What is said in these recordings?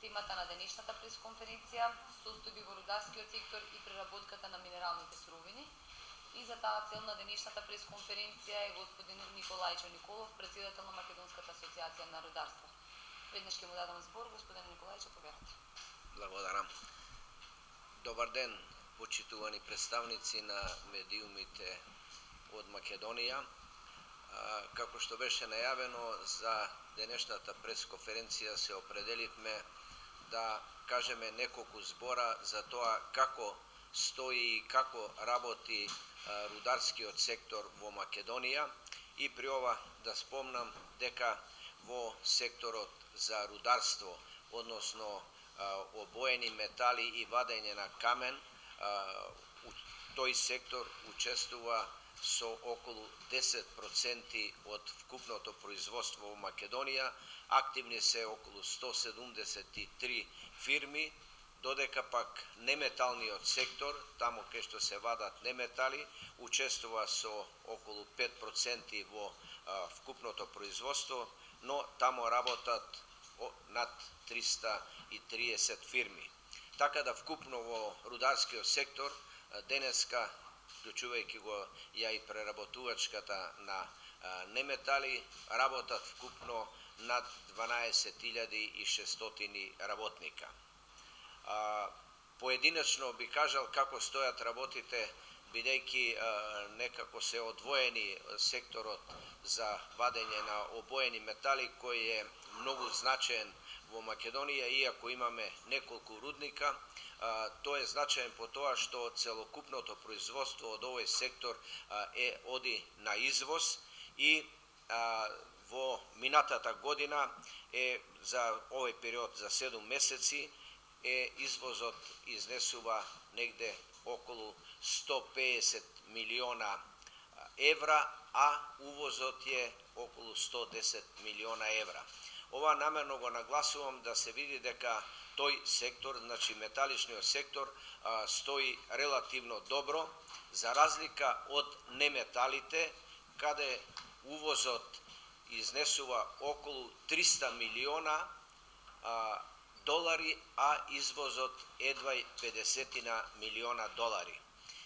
Темата на денешната пресконференција состојби во рударскиот сектор и преработката на минералните суровини. И за таа цел на денешната пресконференција е господин Николајчо Николов, председател на Македонската асоциација на рударство. Веднаш ќе му дадам збор, господин Николајчо, повелете. Благодарам. Добар ден, почитувани представници на медиумите од Македонија. Како што беше најавено, за денешната пресконференција се определивме да кажеме неколку збора за тоа како стои и како работи рударскиот сектор во Македонија и при ова да спомнам дека во секторот за рударство, односно обоени метали и вадење на камен, тој сектор учествува со околу 10% од вкупното производство во Македонија. Активни се околу 173 фирми, додека пак неметалниот сектор, таму кај што се вадат неметали, учествува со околу 5% во вкупното производство, но таму работат над 330 фирми. Така да вкупно во рударскиот сектор денеска, вклучувајќи го ја и преработувачката на неметали, работат вкупно над 12.600 работника. Поединечно би кажал како стојат работите, бидејќи некако се одвоени секторот за вадење на обоени метали, кој е многу значаен во Македонија, иако имаме неколку рудника. Тој е значаен по тоа што целокупното производство од овој сектор оди на извоз и во минатата година за овој период за 7 месеци извозот изнесува негде околу 150 милиона евра, а увозот е околу 110 милиона евра. Ова намерно го нагласувам да се види дека тој сектор, значи металичниот сектор, стои релативно добро, за разлика од неметалите, каде увозот изнесува околу 300 милиона долари, а извозот едва 50 милиона долари.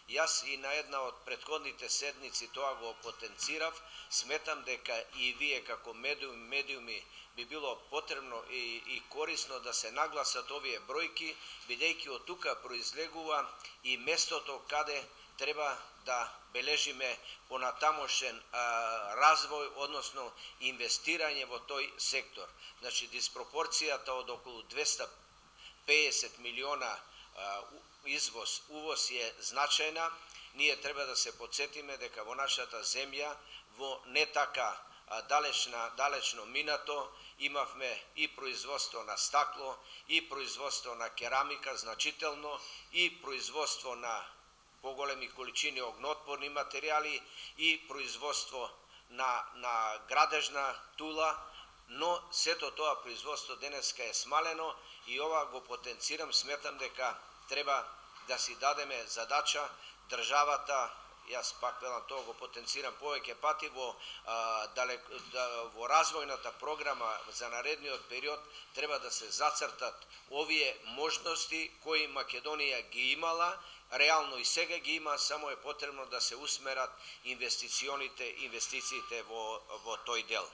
Јас и на една од претходните седници тоа го потенцирав. Сметам дека и вие како медиуми би било потребно и корисно да се нагласат овие бројки, бидејќи од тука произлегува и местото каде треба да бележиме понатамошен развој, односно инвестирање во тој сектор. Значи, диспропорцијата од околу 250 милиона увоз е значајна. Ние треба да се подсетиме дека во нашата земја, во не така далечно минато, имавме и производство на стакло, и производство на керамика значително, и производство на поголеми количини огнеотпорни материјали, и производство на градежна тула, но сето тоа производство денеска е смалено и ова го потенцирам. Сметам дека треба да си дадеме задача државата, јас пак велам тоа го потенцирам повеќе пати, во развојната програма за наредниот период треба да се зацртат овие можности кои Македонија ги имала, реално и сега ги има, само е потребно да се усмерат инвестициите во тој дел.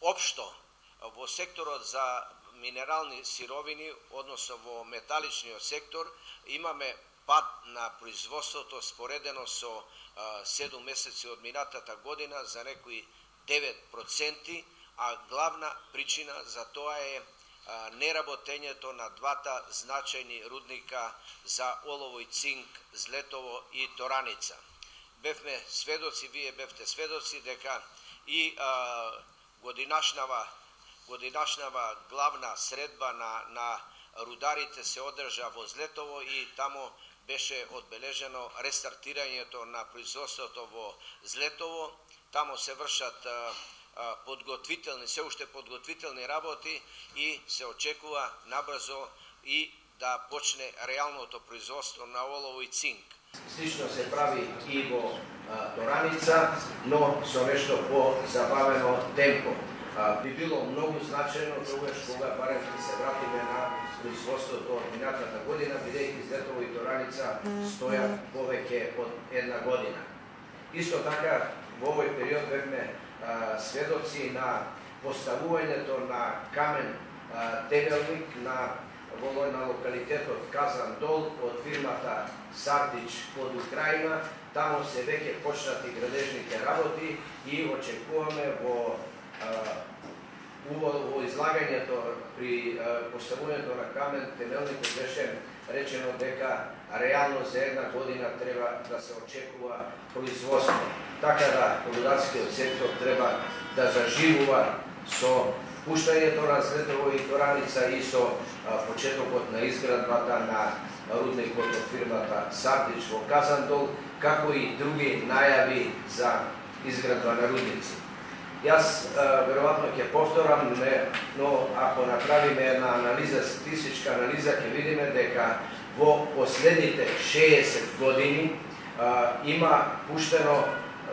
Општо, во секторот за минерални сировини, односно во металичниот сектор, имаме пад на производството споредено со 7 месеци од минатата година за некои 9%, а главна причина за тоа е неработењето на двата значајни рудника за олово и цинк, Злетово и Тораница. Бевме сведоци, вие бевте сведоци дека и годинашнава главна средба на рударите се одржа во Злетово и тамо беше одбележено рестартирањето на производството во Злетово. Тамо се вршат се уште подготвителни работи и се очекува набрзо и да почне реалното производство на олово и цинк. Слично се прави и во Тораница, но со нешто по-забавено темпо. би било многу значајно тогаш кога барем ќе се вратиме на производството од минатата година, бидејќи Зетово и Тораница стојат повеќе од една година. Исто така, во овој период бевме сведоци на поставувањето на камен темелник на локалитетот Казан Дол од фирмата Сардич од Украина. Тамо се веќе почнати градежните работи и очекуваме во излагањето при поставувањето на камен темелникот беше речено дека реално за една година треба да се очекува производство. Така да рударскиот сектор треба да заживува со пуштањето на Зетово и Тораница и со почетокот на изградбата на рудникот од фирмата Сардич во Казандол, како и други најави за изградба на рудници. Јас веројатно ќе повторам, но ако направиме една анализа, статистичка анализа, ќе видиме дека во последните 60 години има пуштено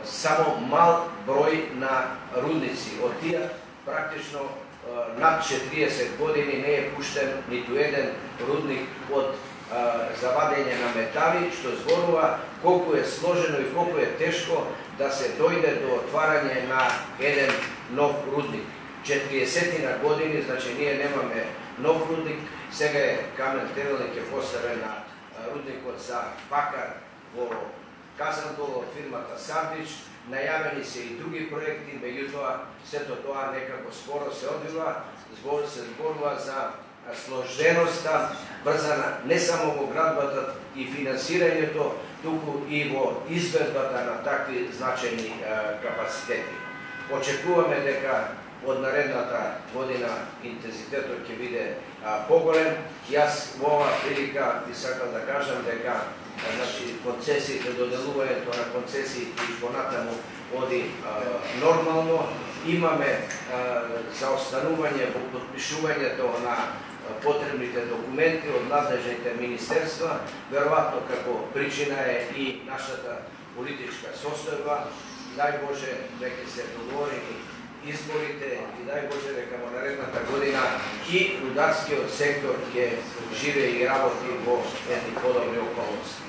само мал број на рудници. Од тие практично над 40 години не е пуштен ниту еден рудник од за вадење на метали, што зборува колку е сложено и колку е тешко да се дојде до отварање на еден нов рудник. 40 години, значи ние немаме нов рудник, сега е камен темелник е поставен на рудникот за бакар во Казандол од фирмата Сардич. Најавени се и други проекти, меѓутоа сето тоа некако споро се одвива, се зборува за сложеноста врзана не само во градбата и финансирањето, туку и во изведбата на такви значајни капацитети. Очекуваме дека од наредната година интензитетот ќе биде поголем. Јас во оваа прилика би сакал да кажам дека концесиите, доделувањето на концесиите и понатаму оди нормално. Имаме заостанување во подпишувањето на потребните документи од надлежните министерства. Веројатно како причина е и нашата политичка состојба. Дај Боже дека се договорени изборите и дај Боже дека во наредната година и рударскиот сектор ќе живее и работи во едни подобри околности.